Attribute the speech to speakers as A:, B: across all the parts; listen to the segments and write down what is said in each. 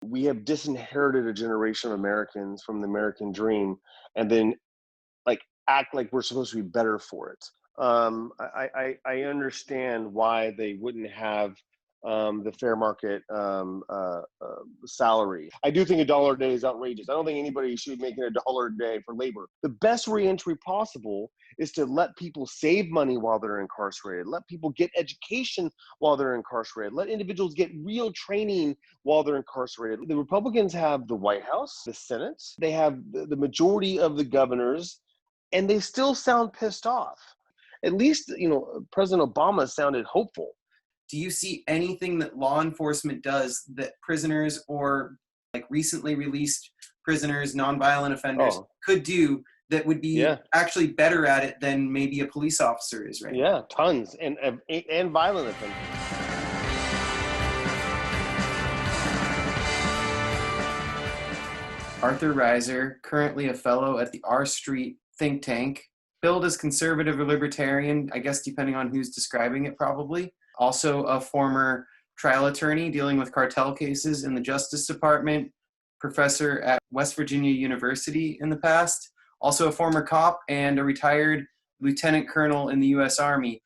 A: We have disinherited a generation of Americans from the American dream, and then act like we're supposed to be better for it. I understand why they wouldn't have the fair market salary. I do think $1 a day is outrageous. I don't think anybody should be making $1 a day for labor. The best reentry possible is to let people save money while they're incarcerated, let people get education while they're incarcerated, let individuals get real training while they're incarcerated. The Republicans have the White House, the Senate, they have the majority of the governors, and they still sound pissed off. At least, President Obama sounded hopeful.
B: Do you see anything that law enforcement does that prisoners or like recently released prisoners, nonviolent offenders could do that would be actually better at it than maybe a police officer is right now?
A: Yeah, tons, and violent offenders.
B: Arthur Rizer, currently a fellow at the R Street think tank, billed as conservative or libertarian, I guess depending on who's describing it probably. Also a former trial attorney dealing with cartel cases in the Justice Department, professor at West Virginia University in the past, also a former cop and a retired lieutenant colonel in the U.S. Army.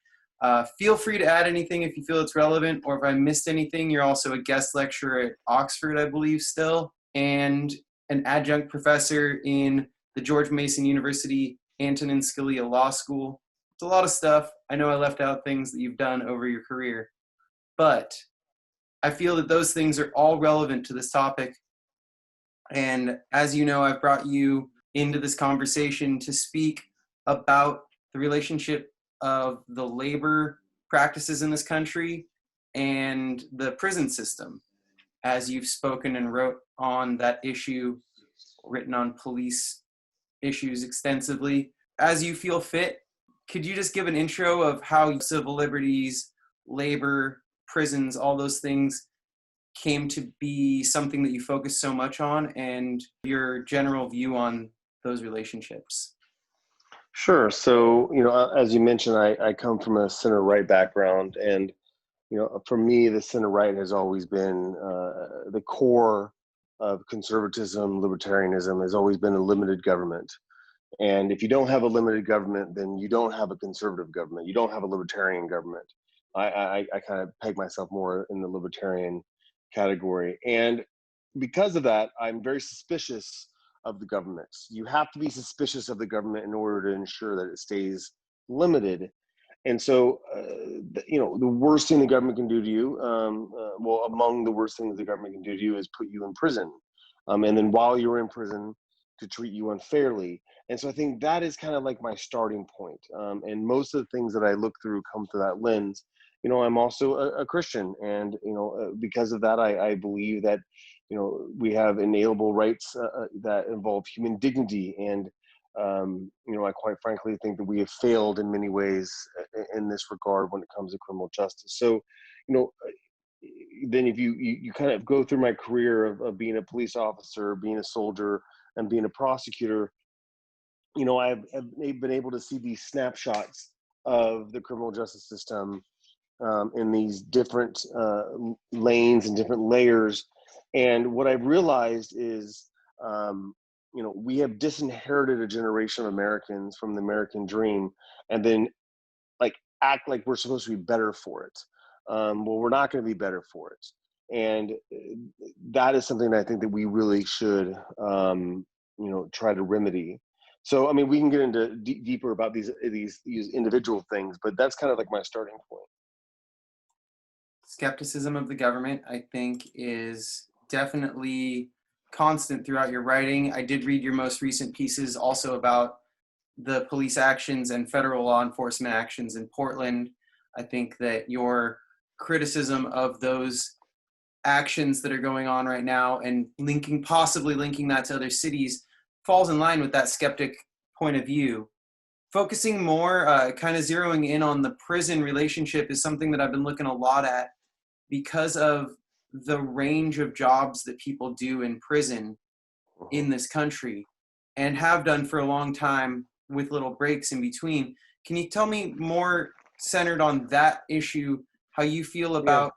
B: Feel free to add anything if you feel it's relevant, or if I missed anything. You're also a guest lecturer at Oxford, I believe, still, and an adjunct professor in the George Mason University Antonin Scalia Law School. It's a lot of stuff. I know I left out things that you've done over your career, but I feel that those things are all relevant to this topic. And as you know, I've brought you into this conversation to speak about the relationship of the labor practices in this country and the prison system, as you've spoken and wrote on that issue, written on police issues extensively. As you feel fit, could you just give an intro of how civil liberties, labor, prisons, all those things came to be something that you focus so much on, and your general view on those relationships?
A: Sure. So, as you mentioned, I come from a center-right background, and, for me, the center-right has always been the core of conservatism, libertarianism has always been a limited government. And if you don't have a limited government, then you don't have a conservative government. You don't have a libertarian government. I kind of peg myself more in the libertarian category. And because of that, I'm very suspicious of the government. You have to be suspicious of the government in order to ensure that it stays limited. And so, the worst thing the government can do to you, among the worst things the government can do to you is put you in prison. And then while you're in prison, to treat you unfairly. And so I think that is kind of like my starting point. And most of the things that I look through come through that lens. I'm also a Christian, and because of that, I believe that we have inalienable rights that involve human dignity, and I quite frankly think that we have failed in many ways in this regard when it comes to criminal justice. So, then if you kind of go through my career of being a police officer, being a soldier, and being a prosecutor, I've been able to see these snapshots of the criminal justice system in these different lanes and different layers. And what I've realized is, we have disinherited a generation of Americans from the American dream, and then act like we're supposed to be better for it. We're not going to be better for it. And that is something that I think that we really should, try to remedy. So, we can get into deeper about these individual things, but that's kind of like my starting point.
B: Skepticism of the government, I think, is definitely constant throughout your writing. I did read your most recent pieces also about the police actions and federal law enforcement actions in Portland. I think that your criticism of those actions that are going on right now and possibly linking that to other cities falls in line with that skeptic point of view. Focusing more, kind of zeroing in on the prison relationship is something that I've been looking a lot at because of the range of jobs that people do in prison in this country and have done for a long time with little breaks in between. Can you tell me more centered on that issue, how you feel about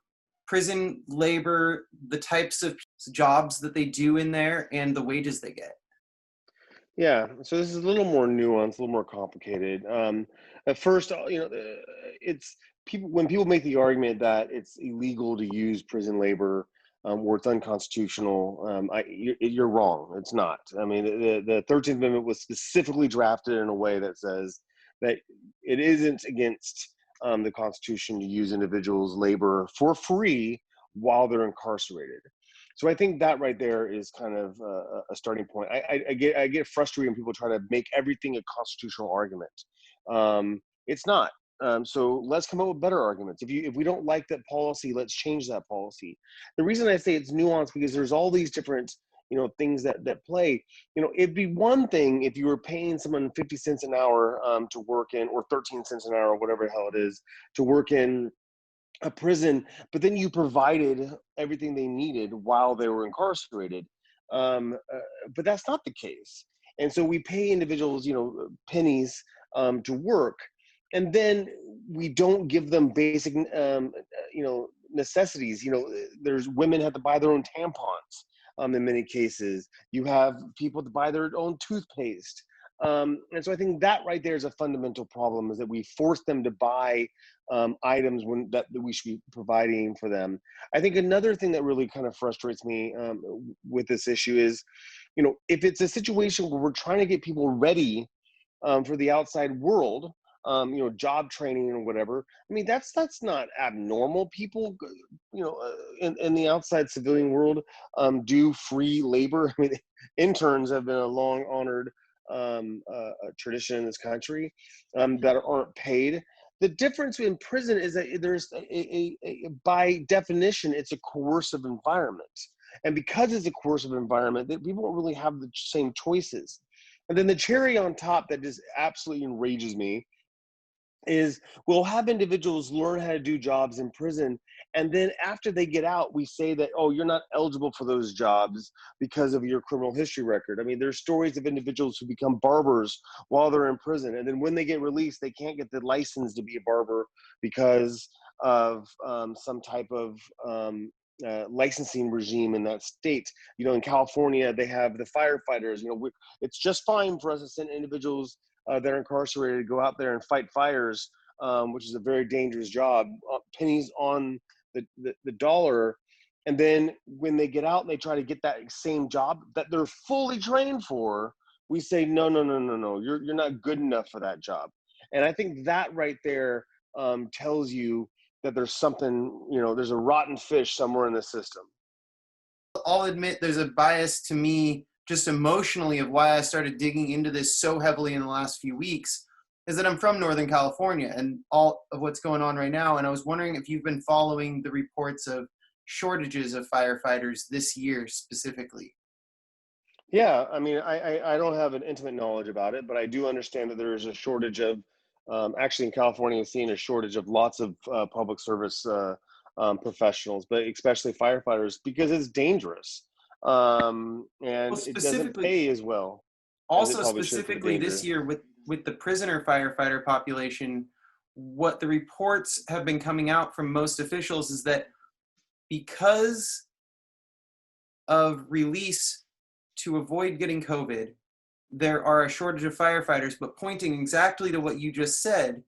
B: prison labor, the types of jobs that they do in there, and the wages they get?
A: Yeah, so this is a little more nuanced, a little more complicated. At first, it's people when people make the argument that it's illegal to use prison labor or it's unconstitutional. You're wrong. It's not. I mean, the 13th Amendment was specifically drafted in a way that says that it isn't against the Constitution to use individuals' labor for free while they're incarcerated. So I think that right there is kind of a starting point. I get frustrated when people try to make everything a constitutional argument. It's not. So let's come up with better arguments. If we don't like that policy, let's change that policy. The reason I say it's nuanced because there's all these different things that play. It'd be one thing if you were paying someone 50 cents an hour to work in, or 13 cents an hour, whatever the hell it is, to work in a prison, but then you provided everything they needed while they were incarcerated. But that's not the case. And so we pay individuals, pennies to work, and then we don't give them basic, necessities. There's women have to buy their own tampons. In many cases, you have people to buy their own toothpaste. And so I think that right there is a fundamental problem, is that we force them to buy items that we should be providing for them. I think another thing that really kind of frustrates me with this issue is, if it's a situation where we're trying to get people ready for the outside world, job training or whatever. I mean, that's not abnormal. People, in the outside civilian world, do free labor. I mean, interns have been a long honored tradition in this country that aren't paid. The difference in prison is that there's by definition, it's a coercive environment. And because it's a coercive environment, people don't really have the same choices. And then the cherry on top that just absolutely enrages me is we'll have individuals learn how to do jobs in prison, and then after they get out, we say that, oh, you're not eligible for those jobs because of your criminal history record. I mean, there's stories of individuals who become barbers while they're in prison, and then when they get released, they can't get the license to be a barber because of some type of licensing regime in that state. In California, they have the firefighters. It's just fine for us to send individuals that are incarcerated to go out there and fight fires, which is a very dangerous job, pennies on the dollar. And then when they get out and they try to get that same job that they're fully trained for, we say, no, you're not good enough for that job. And I think that right there tells you that there's something, there's a rotten fish somewhere in the system.
B: I'll admit there's a bias to me just emotionally of why I started digging into this so heavily in the last few weeks, is that I'm from Northern California and all of what's going on right now. And I was wondering if you've been following the reports of shortages of firefighters this year specifically.
A: Yeah, I mean, I don't have an intimate knowledge about it, but I do understand that there is a shortage of, actually in California, seeing a shortage of lots of public service professionals, but especially firefighters, because it's dangerous. And
B: Well,
A: it doesn't
B: specifically,
A: pay as well as it
B: also
A: probably should for the
B: specifically this
A: danger.
B: year with the prisoner firefighter population, what the reports have been coming out from most officials is that because of release to avoid getting COVID, there are a shortage of firefighters, but pointing exactly to what you just said,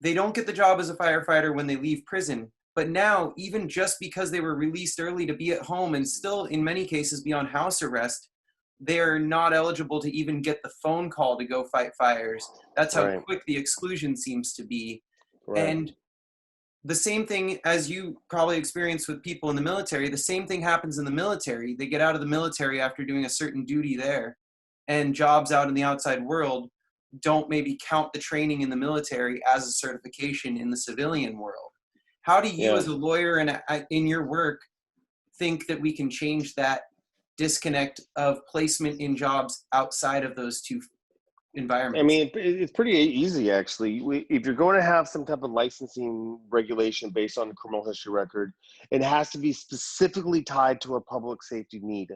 B: they don't get the job as a firefighter when they leave prison. But now, even just because they were released early to be at home and still, in many cases, be on house arrest, they're not eligible to even get the phone call to go fight fires. That's how
A: Right,
B: quick the exclusion seems to be.
A: right.
B: And the same thing as you probably experience with people in the military, the same thing happens in the military. They get out of the military after doing a certain duty there, and jobs out in the outside world don't maybe count the training in the military as a certification in the civilian world. How do you,
A: Yeah.
B: as a lawyer and in your work, think that we can change that disconnect of placement in jobs outside of those two
A: I
B: environments?
A: mean, it's pretty easy, actually. If you're going to have some type of licensing regulation based on the criminal history record, it has to be specifically tied to a public safety need.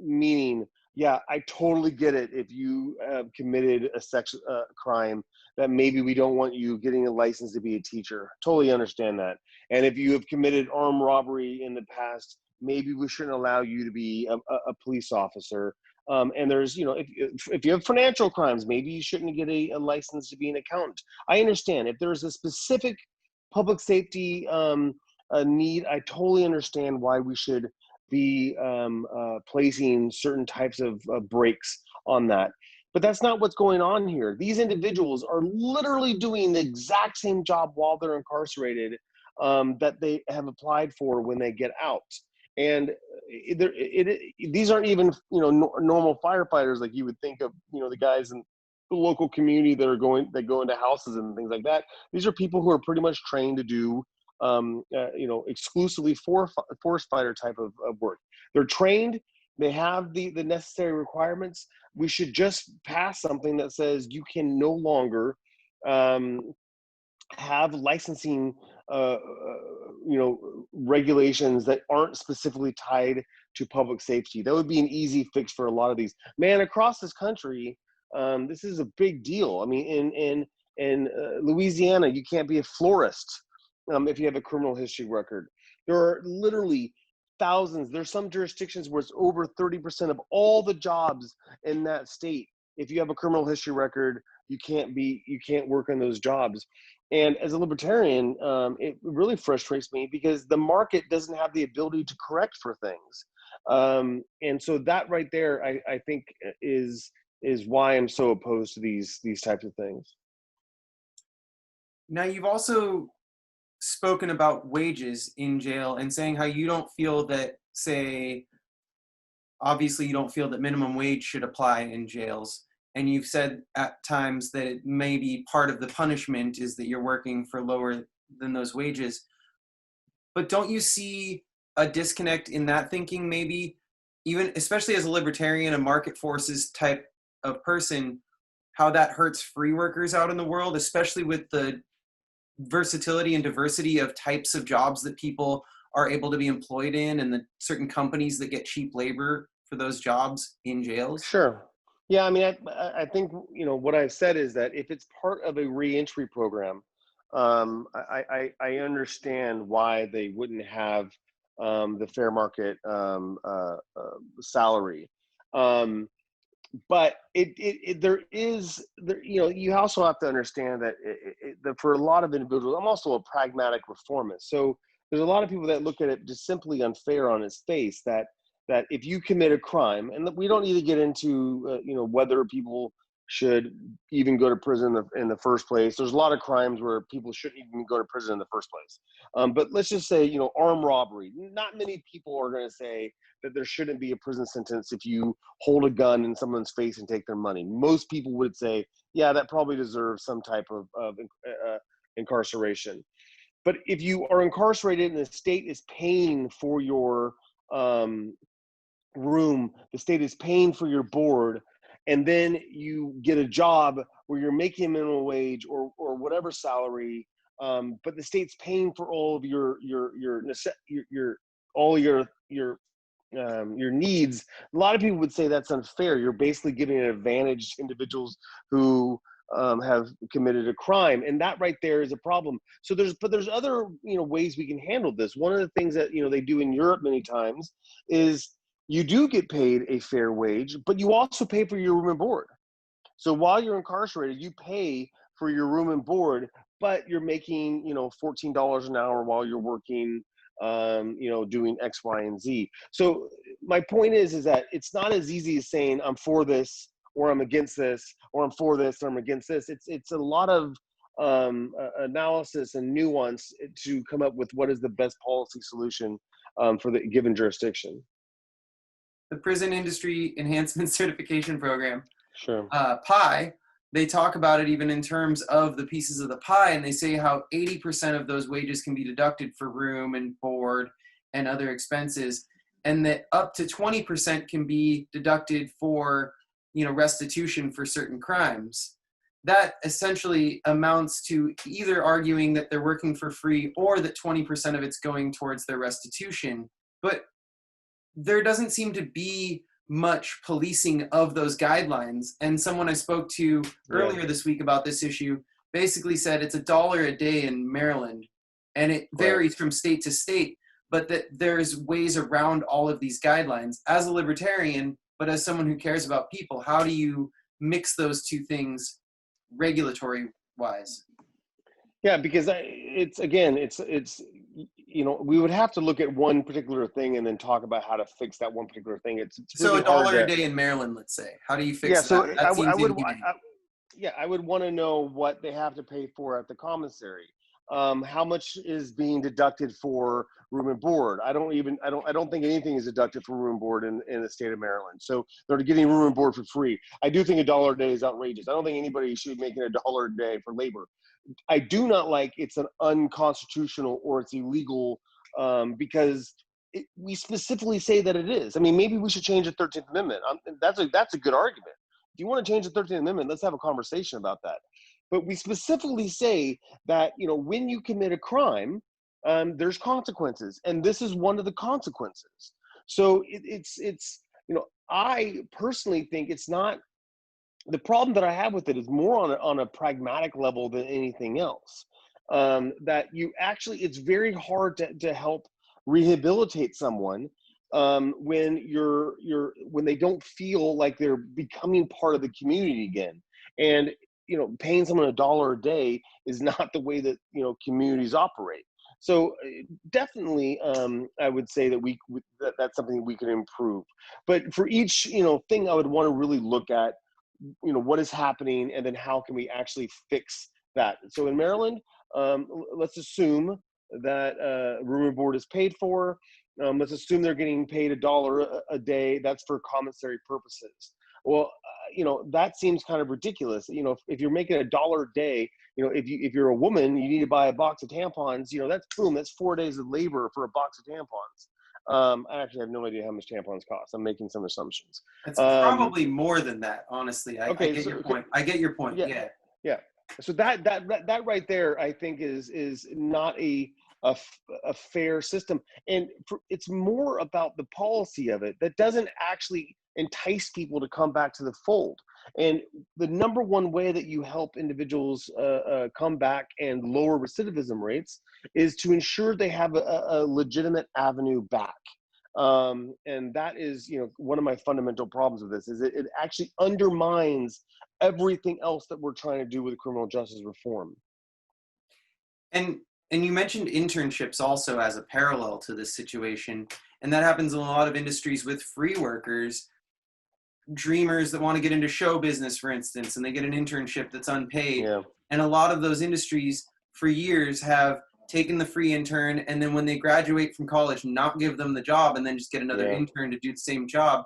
A: Meaning, Yeah, I totally get it. If you have committed a sex crime, that maybe we don't want you getting a license to be a teacher. Totally understand that. And if you have committed armed robbery in the past, maybe we shouldn't allow you to be a police officer. And there's, if you have financial crimes, maybe you shouldn't get a license to be an accountant. I understand. If there's a specific public safety need, I totally understand why we should be placing certain types of brakes on that. But that's not what's going on here. These individuals are literally doing the exact same job while they're incarcerated that they have applied for when they get out. And these aren't even normal firefighters like you would think of. The guys in the local community that go into houses and things like that. These are people who are pretty much trained to do exclusively force fighter type of work. They're trained. They have the necessary requirements. We should just pass something that says you can no longer have licensing, regulations that aren't specifically tied to public safety. That would be an easy fix for a lot of these. Man, across this country, this is a big deal. I mean, in Louisiana, you can't be a florist if you have a criminal history record. There are literally thousands. There's some jurisdictions where it's over 30% of all the jobs in that state. If you have a criminal history record, you can't work in those jobs. And as a libertarian, it really frustrates me because the market doesn't have the ability to correct for things. And so that right there, I think is why I'm so opposed to these types of things.
B: Now, you've also spoken about wages in jail and saying how you don't feel that, obviously you don't feel that minimum wage should apply in jails. And you've said at times that it may be part of the punishment is that you're working for lower than those wages. But don't you see a disconnect in that thinking, maybe, even especially as a libertarian, a market forces type of person, how that hurts free workers out in the world, especially with the versatility and diversity of types of jobs that people are able to be employed in and the certain companies that get cheap labor for those jobs in jails?
A: Sure. Yeah, I mean, I think what I've said is that if it's part of a reentry program, I understand why they wouldn't have the fair market salary. But you also have to understand that for a lot of individuals, I'm also a pragmatic reformist. So there's a lot of people that look at it just simply unfair on its face, that if you commit a crime, and we don't need to get into whether people should even go to prison in the first place. There's a lot of crimes where people shouldn't even go to prison in the first place. But let's just say, armed robbery. Not many people are going to say that there shouldn't be a prison sentence if you hold a gun in someone's face and take their money. Most people would say, yeah, that probably deserves some type of incarceration. But if you are incarcerated and the state is paying for your room, the state is paying for your board, and then you get a job where you're making minimum wage or whatever salary, but the state's paying for all of your needs. A lot of people would say that's unfair. You're basically giving an advantage to individuals who have committed a crime, and that right there is a problem. So there's other ways we can handle this. One of the things that they do in Europe many times is you do get paid a fair wage, but you also pay for your room and board. So while you're incarcerated, you pay for your room and board, but you're making $14 an hour while you're working, doing X, Y, and Z. So my point is that it's not as easy as saying I'm for this or I'm against this, or I'm for this or I'm against this. It's a lot of analysis and nuance to come up with what is the best policy solution for the given jurisdiction.
B: The Prison Industry Enhancement Certification Program,
A: Sure.
B: pie, they talk about it even in terms of the pieces of the pie, and they say how 80% of those wages can be deducted for room and board and other expenses, and that up to 20% can be deducted for restitution for certain crimes. That essentially amounts to either arguing that they're working for free or that 20% of it's going towards their restitution. But there doesn't seem to be much policing of those guidelines. And someone I spoke to
A: Yeah.
B: earlier this week about this issue basically said it's $1 a day in Maryland, and it
A: Right.
B: varies from state to state, but that there's ways around all of these guidelines. As a libertarian, but as someone who cares about people, how do you mix those two things regulatory wise?
A: Yeah, because it's we would have to look at one particular thing and then talk about how to fix that one particular thing. It's
B: So
A: really
B: a
A: hard
B: dollar a
A: to.
B: day in Maryland, let's say. How do you
A: Yeah,
B: fix
A: so
B: that? That seems inhumane.
A: I would want to know what they have to pay for at the commissary. How much is being deducted for room and board? I don't think anything is deducted for room and board in the state of Maryland. So they're getting room and board for free. I do think $1 a day is outrageous. I don't think anybody should be making $1 a day for labor. I do not like it's an unconstitutional or it's illegal, because we specifically say that it is. I mean, maybe we should change the 13th Amendment. That's a good argument. If you want to change the 13th Amendment, let's have a conversation about that. But we specifically say that, when you commit a crime, there's consequences, and this is one of the consequences. So I personally think it's not. The problem that I have with it is more on a pragmatic level than anything else. That it's very hard to help rehabilitate someone, when when they don't feel like they're becoming part of the community again. And paying someone $1 a day is not the way that communities operate. So definitely, I would say that that's something we can improve. But for each thing, I would want to really look at what is happening, and then how can we actually fix that. So in Maryland, let's assume that room and board is paid for. Let's assume they're getting paid $1 a day. That's for commissary purposes. Well, that seems kind of ridiculous. If you're making $1 a day, if you're a woman, you need to buy a box of tampons. That's 4 days of labor for a box of tampons. I actually have no idea how much tampons cost. I'm making some assumptions.
B: It's probably more than that, honestly. I
A: Okay,
B: get
A: so
B: your point. I get your point.
A: yeah,
B: Yeah.
A: yeah. So that right there, I think is not a fair system, and it's more about the policy of it that doesn't actually entice people to come back to the fold. And the number one way that you help individuals come back and lower recidivism rates is to ensure they have a legitimate avenue back. And that is, one of my fundamental problems with this is it actually undermines everything else that we're trying to do with criminal justice reform.
B: And you mentioned internships also as a parallel to this situation, and that happens in a lot of industries with free workers, dreamers that want to get into show business, for instance, and they get an internship that's unpaid.
A: Yeah.
B: And a lot of those industries for years have taken the free intern, and then when they graduate from college, not give them the job and then just get another
A: Yeah.
B: intern to do the same job.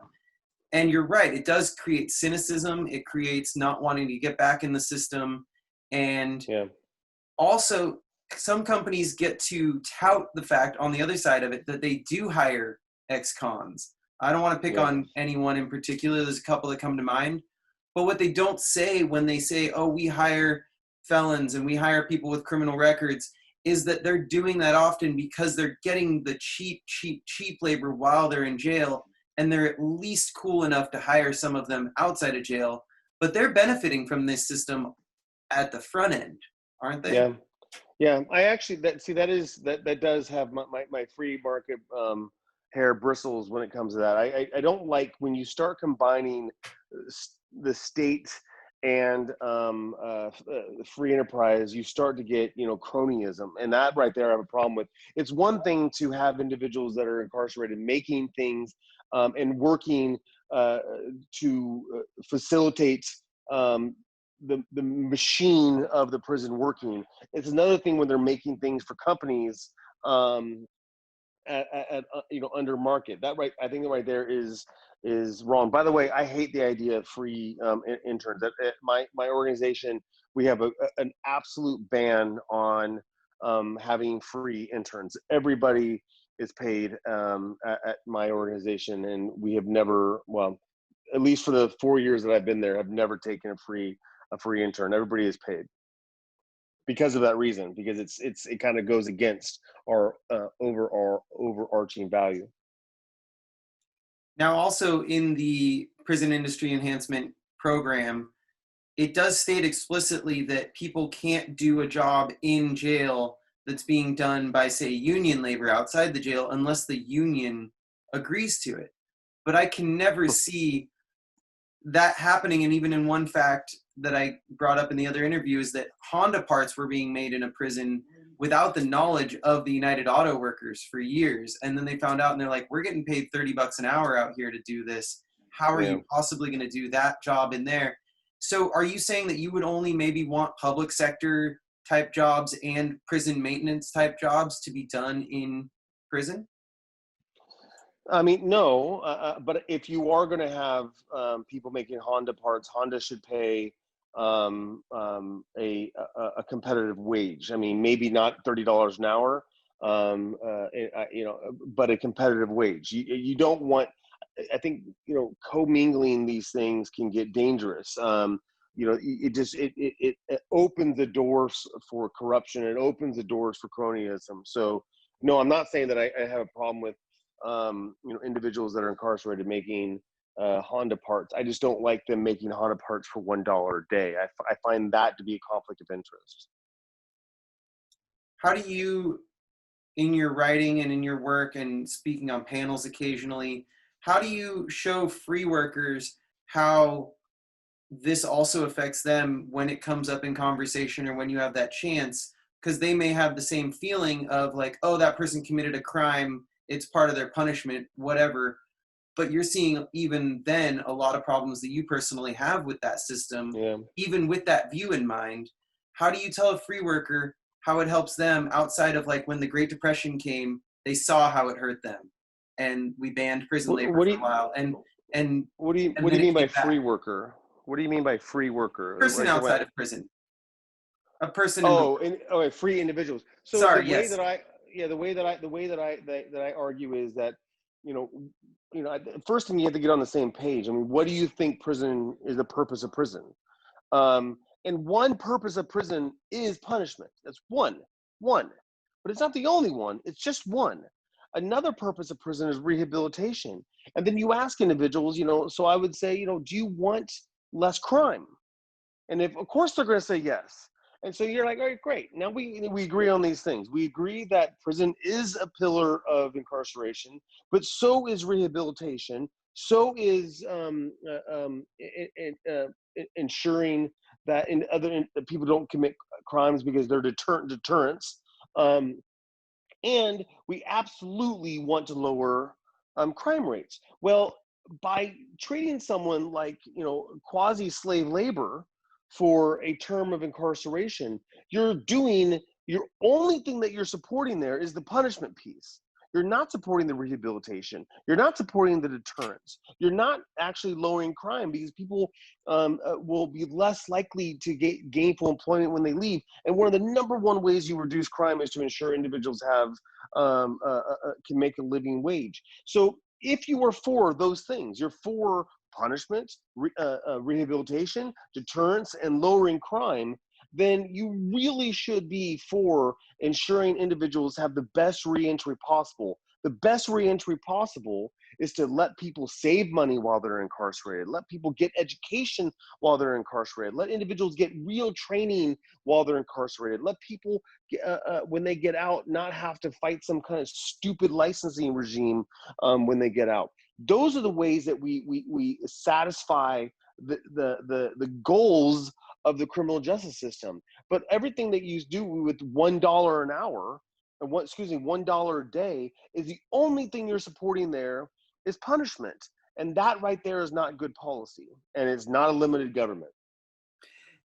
B: And you're right, it does create cynicism. It creates not wanting to get back in the system. And
A: Yeah.
B: also, some companies get to tout the fact on the other side of it that they do hire ex-cons. I don't want to pick
A: Yeah.
B: on anyone in particular. There's a couple that come to mind. But what they don't say when they say, oh, we hire felons and we hire people with criminal records, is that they're doing that often because they're getting the cheap labor while they're in jail, and they're at least cool enough to hire some of them outside of jail. But they're benefiting from this system at the front end, aren't they?
A: Yeah. Yeah. I actually that does have my free market hair bristles when it comes to that. I don't like when you start combining the state and free enterprise. You start to get cronyism, and that right there I have a problem with. It's one thing to have individuals that are incarcerated making things and working to facilitate the machine of the prison working. It's another thing when they're making things for companies at under market. That right, I think that right there is wrong. By the way, I hate the idea of free interns. At my organization, we have an absolute ban on having free interns. Everybody is paid at my organization, and we have never, well, at least for the 4 years that I've been there, have never taken a free intern. Everybody is paid because of that reason, because it kind of goes against our overarching value.
B: Now, also in the prison industry enhancement program, it does state explicitly that people can't do a job in jail that's being done by, say, union labor outside the jail unless the union agrees to it. But I can never see that happening. And even in one fact that I brought up in the other interview is that Honda parts were being made in a prison without the knowledge of the United Auto Workers for years. And then they found out and they're like, we're getting paid $30 an hour out here to do this. How are
A: Yeah.
B: you possibly going to do that job in there? So are you saying that you would only maybe want public sector type jobs and prison maintenance type jobs to be done in prison?
A: I mean, no, but if you are going to have people making Honda parts, Honda should pay a competitive wage. I mean, maybe not $30 an hour, but a competitive wage. You don't want. I think commingling these things can get dangerous. It opens the doors for corruption. It opens the doors for cronyism. So, no, I'm not saying that I have a problem with individuals that are incarcerated making Honda parts. I just don't like them making Honda parts for $1 a day. I find that to be a conflict of interest.
B: How do you, in your writing and in your work and speaking on panels occasionally, how do you show free workers how this also affects them when it comes up in conversation or when you have that chance? Because they may have the same feeling of like, oh, that person committed a crime, it's part of their punishment, whatever. But you're seeing even then a lot of problems that you personally have with that system,
A: Yeah.
B: even with that view in mind. How do you tell a free worker how it helps them outside of like when the Great Depression came, they saw how it hurt them, and we banned prison labor
A: What do
B: for a while, and
A: what do you
B: then it
A: mean by
B: came back.
A: free worker? What do you mean by free worker?
B: Person
A: Like
B: outside of prison, a person in the
A: free individuals. So the
B: sorry,
A: way
B: yes,
A: that I argue is that you know first thing you have to get on the same page. I mean, what do you think prison is the purpose of prison? And one purpose of prison is punishment. That's one, but it's not the only one. It's just one. Another purpose of prison is rehabilitation. And then you ask individuals, so I would say, do you want less crime? And of course they're going to say yes. And so you're like, all right, great. Now we agree on these things. We agree that prison is a pillar of incarceration, but so is rehabilitation. So is ensuring that people don't commit crimes because they're deterrents. And we absolutely want to lower crime rates. Well, by treating someone like quasi-slave labor for a term of incarceration, your only thing that you're supporting there is the punishment piece. You're not supporting the rehabilitation. You're not supporting the deterrence. You're not actually lowering crime because people will be less likely to get gainful employment when they leave. And one of the number one ways you reduce crime is to ensure individuals have can make a living wage. So if you are for those things, you're for punishment, rehabilitation, deterrence, and lowering crime, then you really should be for ensuring individuals have the best reentry possible. The best reentry possible is to let people save money while they're incarcerated, let people get education while they're incarcerated, let individuals get real training while they're incarcerated, let people, when they get out, not have to fight some kind of stupid licensing regime when they get out. Those are the ways that we satisfy the goals of the criminal justice system. But everything that you do with $1 an hour, and $1 a day, is the only thing you're supporting there is punishment. And that right there is not good policy. And it's not a limited government.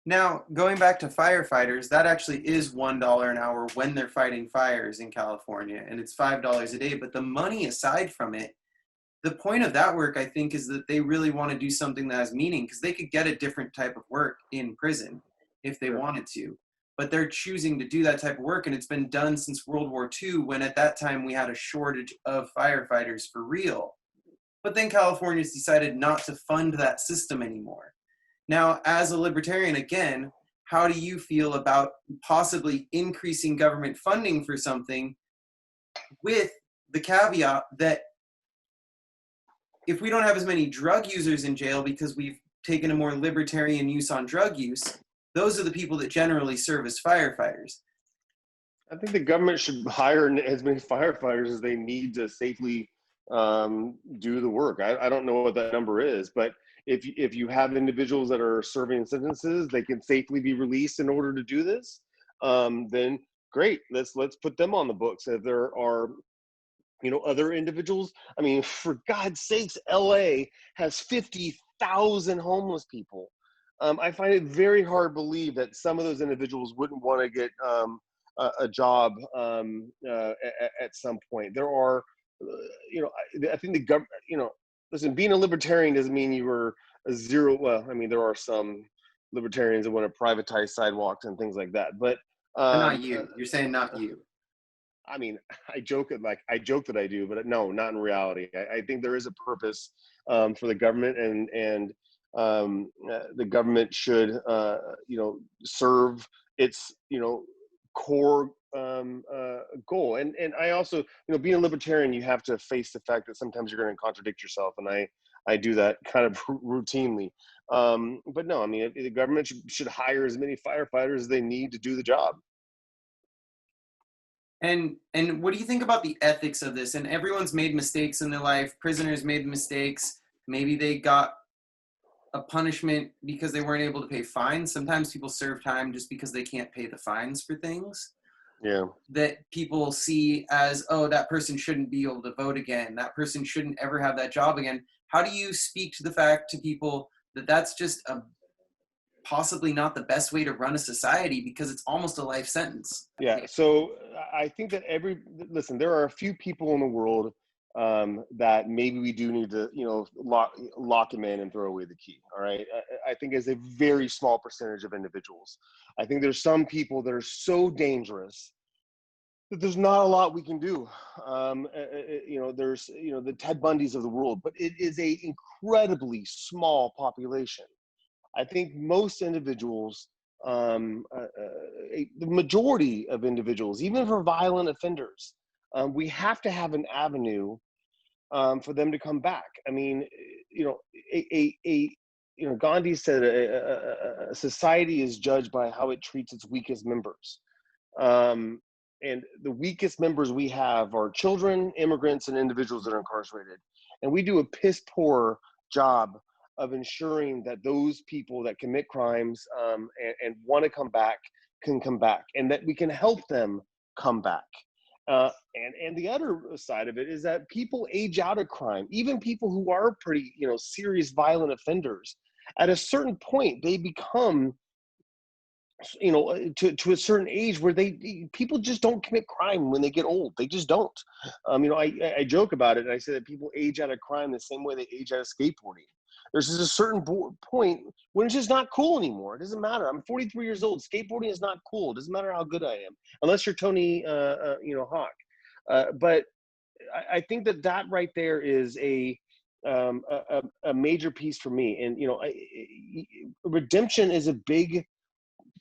B: Now, going back to firefighters, that actually is $1 an hour when they're fighting fires in California, and it's $5 a day. But the money aside from it, the point of that work, I think, is that they really want to do something that has meaning, because they could get a different type of work in prison if they wanted to. But they're choosing to do that type of work, and it's been done since World War II, when at that time we had a shortage of firefighters for real. But then California's decided not to fund that system anymore. Now, as a libertarian, again, how do you feel about possibly increasing government funding for something with the caveat that if we don't have as many drug users in jail because we've taken a more libertarian use on drug use, those are the people that generally serve as firefighters.
A: I think the government should hire as many firefighters as they need to safely do the work. I don't know what that number is, but if you have individuals that are serving sentences, they can safely be released in order to do this. Then great, let's put them on the books. If there are other individuals, I mean, for God's sakes, LA has 50,000 homeless people. I find it very hard to believe that some of those individuals wouldn't want to get a job at some point. There are, I think the government, listen, being a libertarian doesn't mean you were a zero. Well, I mean, there are some libertarians that want to privatize sidewalks and things like that, but
B: Not you. You're saying not you.
A: I mean, I joke that I do, but no, not in reality. I think there is a purpose for the government, and the government should, serve its, core goal. And I also, being a libertarian, you have to face the fact that sometimes you're going to contradict yourself, and I do that kind of routinely. But no, I mean, the government should hire as many firefighters as they need to do the job.
B: And what do you think about the ethics of this? And everyone's made mistakes in their life. Prisoners made mistakes. Maybe they got a punishment because they weren't able to pay fines. Sometimes people serve time just because they can't pay the fines for things.
A: Yeah.
B: That people see as, oh, that person shouldn't be able to vote again. That person shouldn't ever have that job again. How do you speak to the fact to people that that's just possibly not the best way to run a society, because it's almost a life sentence?
A: Yeah. So I think that listen, there are a few people in the world that maybe we do need to, lock them in and throw away the key. All right. I think as a very small percentage of individuals. I think there's some people that are so dangerous that there's not a lot we can do. There's, the Ted Bundys of the world, but it is a incredibly small population. I think most individuals, the majority of individuals, even for violent offenders, we have to have an avenue for them to come back. I mean, Gandhi said a society is judged by how it treats its weakest members. And the weakest members we have are children, immigrants, and individuals that are incarcerated. And we do a piss poor job of ensuring that those people that commit crimes and want to come back can come back, and that we can help them come back. And the other side of it is that people age out of crime. Even people who are pretty, serious violent offenders, at a certain point, they become, to a certain age where people just don't commit crime when they get old. They just don't. I joke about it, and I say that people age out of crime the same way they age out of skateboarding. There's just a certain point when it's just not cool anymore. It doesn't matter. I'm 43 years old. Skateboarding is not cool. It doesn't matter how good I am, unless you're Tony, Hawk. But I think that right there is a major piece for me. And redemption is a big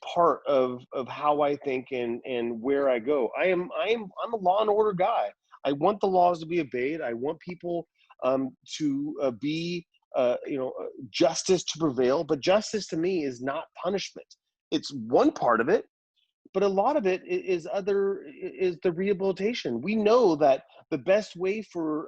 A: part of how I think and where I go. I'm a law and order guy. I want the laws to be obeyed. I want people to be justice to prevail. But justice to me is not punishment. It's one part of it, but a lot of it is the rehabilitation. We know that the best way for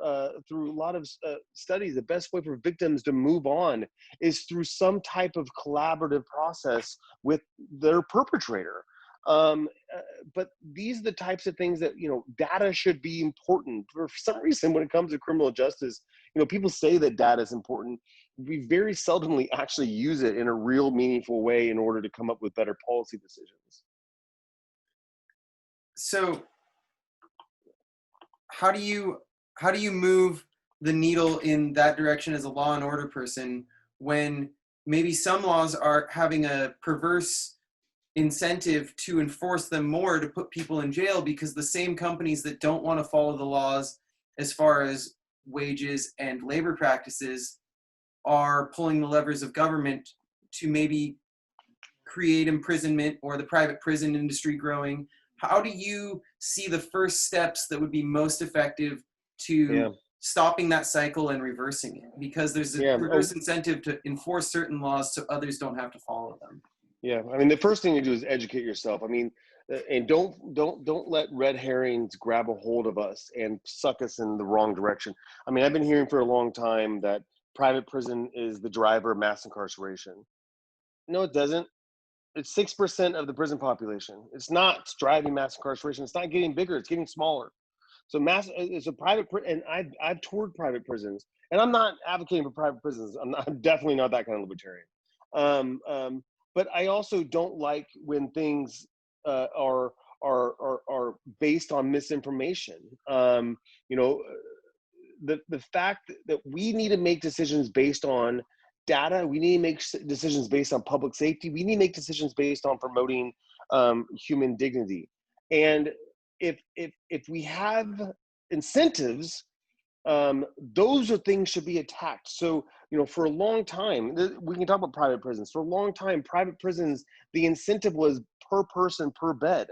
A: through a lot of studies, the best way for victims to move on is through some type of collaborative process with their perpetrator. But these are the types of things that, data should be important. For some reason, when it comes to criminal justice, people say that data is important. We very seldomly actually use it in a real meaningful way in order to come up with better policy decisions.
B: So how do you move the needle in that direction as a law and order person when maybe some laws are having a perverse incentive to enforce them more, to put people in jail, because the same companies that don't want to follow the laws as far as wages and labor practices are pulling the levers of government to maybe create imprisonment, or the private prison industry growing? How do you see the first steps that would be most effective to stopping that cycle and reversing it, because there's a
A: Yeah.
B: perverse incentive to enforce certain laws so others don't have to follow them.
A: Yeah, I mean, the first thing to do is educate yourself. I mean, and don't let red herrings grab a hold of us and suck us in the wrong direction. I mean, I've been hearing for a long time that private prison is the driver of mass incarceration. No, it doesn't. It's 6% of the prison population. It's not driving mass incarceration. It's not getting bigger. It's getting smaller. So mass is a private, and I've toured private prisons, and I'm not advocating for private prisons. I'm definitely not that kind of libertarian. Um, um, but I also don't like when things are based on misinformation. You know, the fact that we need to make decisions based on data, we need to make decisions based on public safety, we need to make decisions based on promoting human dignity. And if we have incentives, those are things should be attacked. So, you know, for a long time, we can talk about private prisons. For a long time, private prisons, the incentive was per person per bed.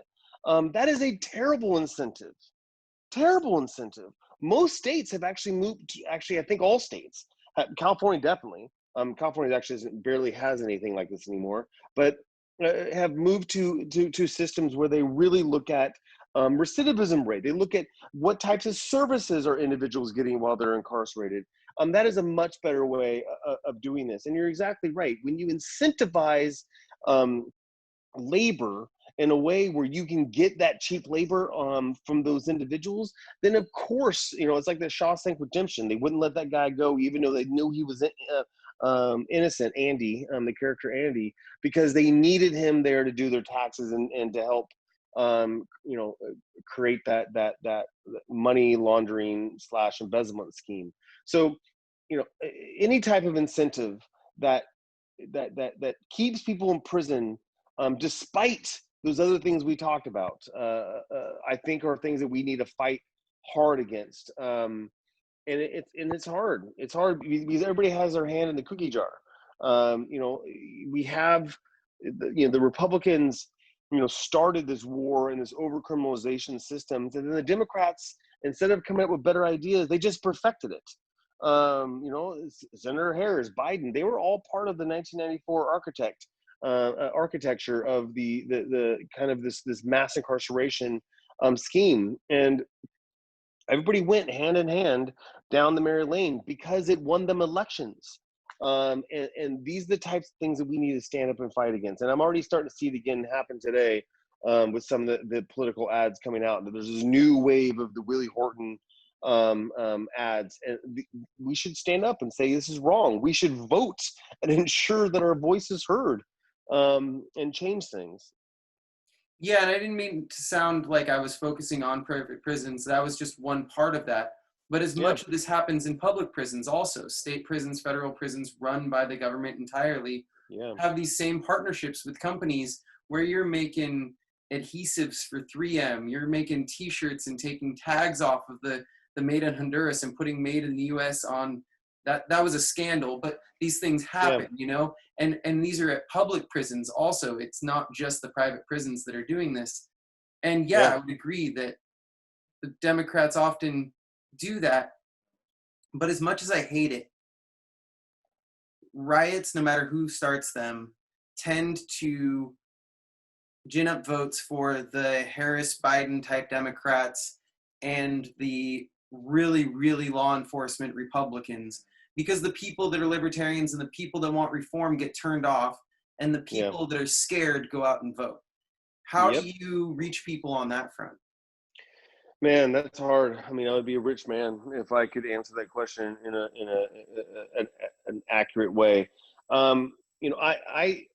A: That is a terrible incentive. Terrible incentive. Most states have actually moved. Actually, I think all states, California definitely. California actually barely has anything like this anymore, but have moved to systems where they really look at recidivism rate. They look at what types of services are individuals getting while they're incarcerated. That is a much better way of doing this. And you're exactly right. When you incentivize labor in a way where you can get that cheap labor from those individuals, then of course, you know, it's like the Shawshank Redemption. They wouldn't let that guy go even though they knew he was innocent, Andy, the character Andy, because they needed him there to do their taxes and to help, you know, create that money laundering / embezzlement scheme. So, you know, any type of incentive that keeps people in prison, despite those other things we talked about, I think are things that we need to fight hard against. And it's hard. It's hard because everybody has their hand in the cookie jar. You know, we have, you know, the Republicans, you know, started this war and this over-criminalization systems, and then the Democrats, instead of coming up with better ideas, they just perfected it. You know, Senator Harris, Biden, they were all part of the 1994 architecture of the kind of this mass incarceration scheme, and everybody went hand in hand down the merry lane because it won them elections. And these are the types of things that we need to stand up and fight against. And I'm already starting to see it again happen today with some of the political ads coming out. There's this new wave of the Willie Horton ads, and we should stand up and say this is wrong. We should vote and ensure that our voice is heard, and change things.
B: Yeah, and I didn't mean to sound like I was focusing on private prisons. That was just one part of that. But as
A: Yeah,
B: much of this happens in public prisons also, state prisons, federal prisons run by the government entirely
A: yeah,
B: have these same partnerships with companies where you're making adhesives for 3M, you're making t-shirts and taking tags off of the made in Honduras and putting made in the US on that was a scandal, but these things
A: yeah,
B: happen, you know, and these are at public prisons also. It's not just the private prisons that are doing this. And yeah,
A: yeah,
B: I would agree that the Democrats often do that, but as much as I hate it, riots, no matter who starts them, tend to gin up votes for the Harris Biden type Democrats and the really, really law enforcement Republicans, because the people that are libertarians and the people that want reform get turned off, and the
A: yeah.
B: people that are scared go out and vote. How do
A: Yep.
B: you reach people on that front?
A: Man, that's hard. I mean, I would be a rich man if I could answer that question in an accurate way. You know, I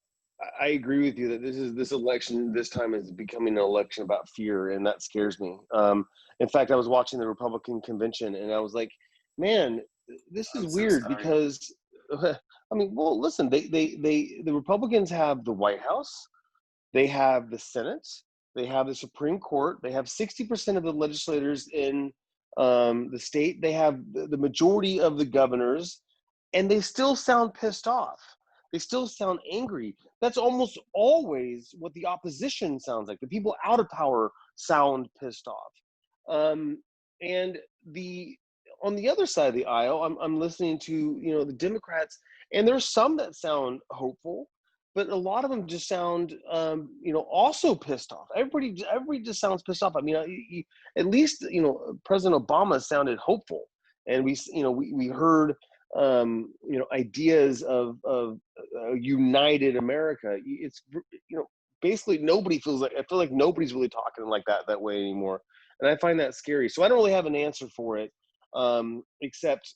A: agree with you that this election this time is becoming an election about fear, and that scares me. In fact, I was watching the Republican convention, and I was like, man, this is
B: I'm so
A: weird
B: sorry.
A: because, I mean, well, listen, the Republicans have the White House, they have the Senate, they have the Supreme Court, they have 60% of the legislators in the state, they have the majority of the governors, and they still sound pissed off. They still sound angry. That's almost always what the opposition sounds like. The people out of power sound pissed off. And the on the other side of the aisle, I'm listening to, the Democrats, and there's some that sound hopeful, but a lot of them just sound, also pissed off. Everybody just sounds pissed off. I mean, at least, President Obama sounded hopeful, and we heard, ideas of a united America. It's, basically nobody feels like, I feel like nobody's really talking like that way anymore. And I find that scary. So I don't really have an answer for it, except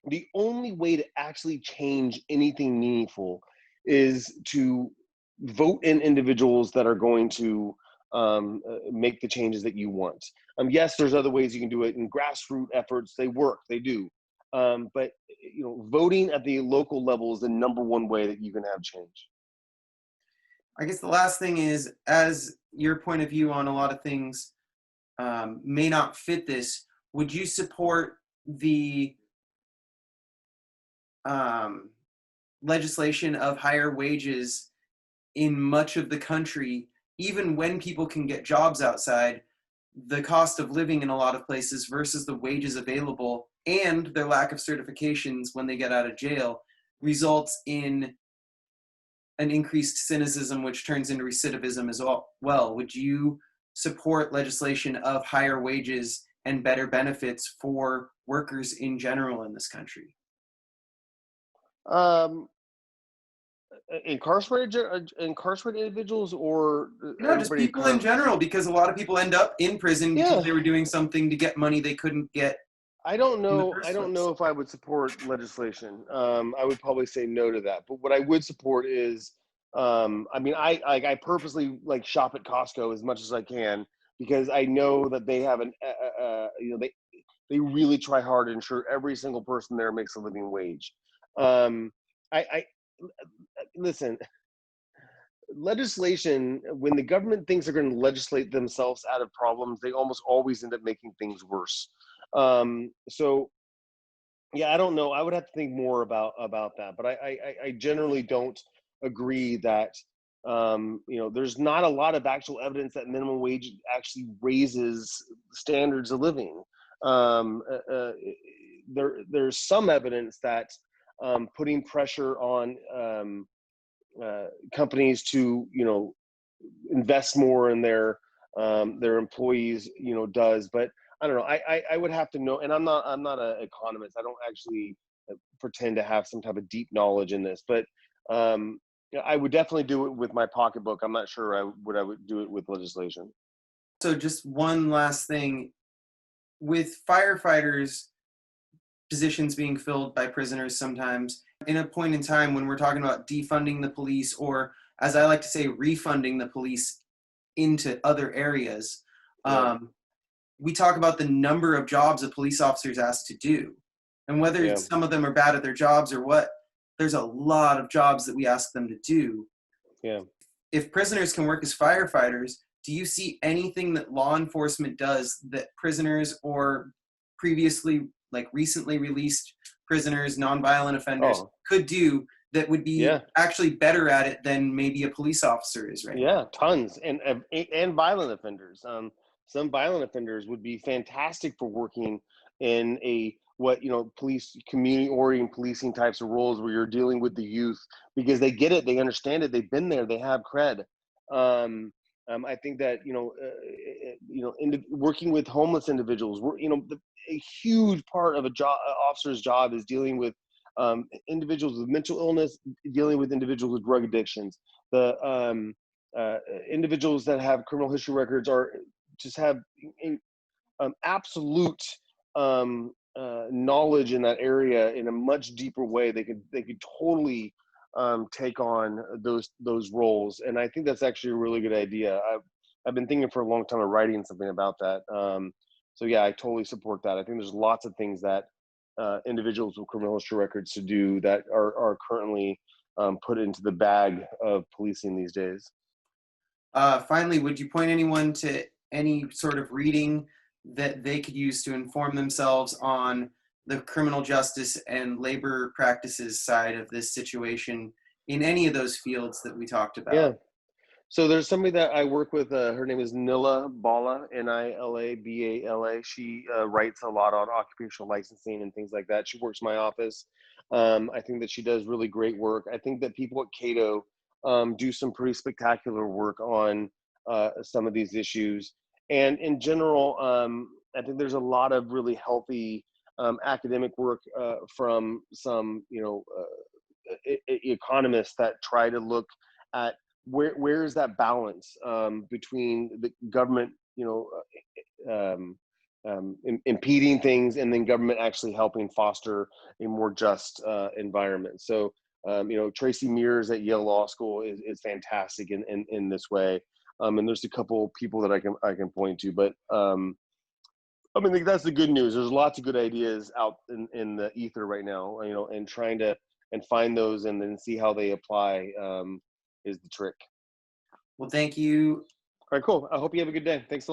A: the only way to actually change anything meaningful is to vote in individuals that are going to make the changes that you want. Yes, there's other ways you can do it, and grassroots efforts, they work, they do. But voting at the local level is the number one way that you can have change.
B: I guess the last thing is, as your point of view on a lot of things may not fit this, would you support the legislation of higher wages in much of the country, even when people can get jobs outside? The cost of living in a lot of places versus the wages available and their lack of certifications when they get out of jail results in an increased cynicism, which turns into recidivism as well. Would you support legislation of higher wages and better benefits for workers in general in this country?
A: Incarcerated individuals, or
B: No, just
A: everybody
B: people in
A: currently?
B: general, because a lot of people end up in prison because
A: Yeah,
B: they were doing something to get money they couldn't get
A: I don't
B: in the
A: know. I
B: first
A: don't
B: place.
A: know if I would support legislation. I would probably say no to that. But what I would support is, I mean, I purposely like shop at Costco as much as I can, because I know that they have they really try hard to ensure every single person there makes a living wage. I listen. Legislation, when the government thinks they're going to legislate themselves out of problems, they almost always end up making things worse. So yeah, I don't know. I would have to think more about that, but I generally don't agree that, there's not a lot of actual evidence that minimum wage actually raises standards of living. There's some evidence that, putting pressure on, companies to, invest more in their employees, does. But I don't know. I would have to know, and I'm not an economist. I don't actually pretend to have some type of deep knowledge in this, but I would definitely do it with my pocketbook. I'm not sure I would do it with legislation.
B: So just one last thing, with firefighters positions being filled by prisoners sometimes, in a point in time when we're talking about defunding the police, or as I like to say, refunding the police into other areas,
A: Yeah,
B: we talk about the number of jobs a police officer is asked to do. And whether
A: yeah,
B: some of them are bad at their jobs or what, there's a lot of jobs that we ask them to do.
A: yeah.
B: If prisoners can work as firefighters, do you see anything that law enforcement does that prisoners or previously, like recently released prisoners, nonviolent offenders,
A: Oh,
B: could do that would be
A: yeah,
B: actually better at it than maybe a police officer is right now?
A: yeah. Tons, and violent offenders. Some violent offenders would be fantastic for working in a, what, police, community oriented policing types of roles, where you're dealing with the youth, because they get it, they understand it, they've been there, they have cred. I think that, working with homeless individuals, a huge part of a job officer's job is dealing with, individuals with mental illness, dealing with individuals with drug addictions. The individuals that have criminal history records are just have absolute, knowledge in that area in a much deeper way. They could totally, take on those roles, and I think that's actually a really good idea. I've been thinking for a long time of writing something about that. So yeah, I totally support that. I think there's lots of things that, individuals with criminal history records to do that are currently, put into the bag of policing these days.
B: Finally, would you point anyone to any sort of reading that they could use to inform themselves on the criminal justice and labor practices side of this situation in any of those fields that we talked
A: Yeah.
B: about?
A: So there's somebody that I work with. Her name is Nila Bala, Nilabala. She writes a lot on occupational licensing and things like that. She works in my office. I think that she does really great work. I think that people at Cato do some pretty spectacular work on some of these issues. And in general, I think there's a lot of really healthy academic work from some, economists that try to look at where is that balance between the government, impeding things, and then government actually helping foster a more just environment. So, Tracy Mears at Yale Law School is fantastic in this way. And there's a couple people that I can point to, but I mean, that's the good news. There's lots of good ideas out in the ether right now, and trying to and find those and then see how they apply is the trick.
B: Well, thank you.
A: All right, cool. I hope you have a good day. Thanks a lot.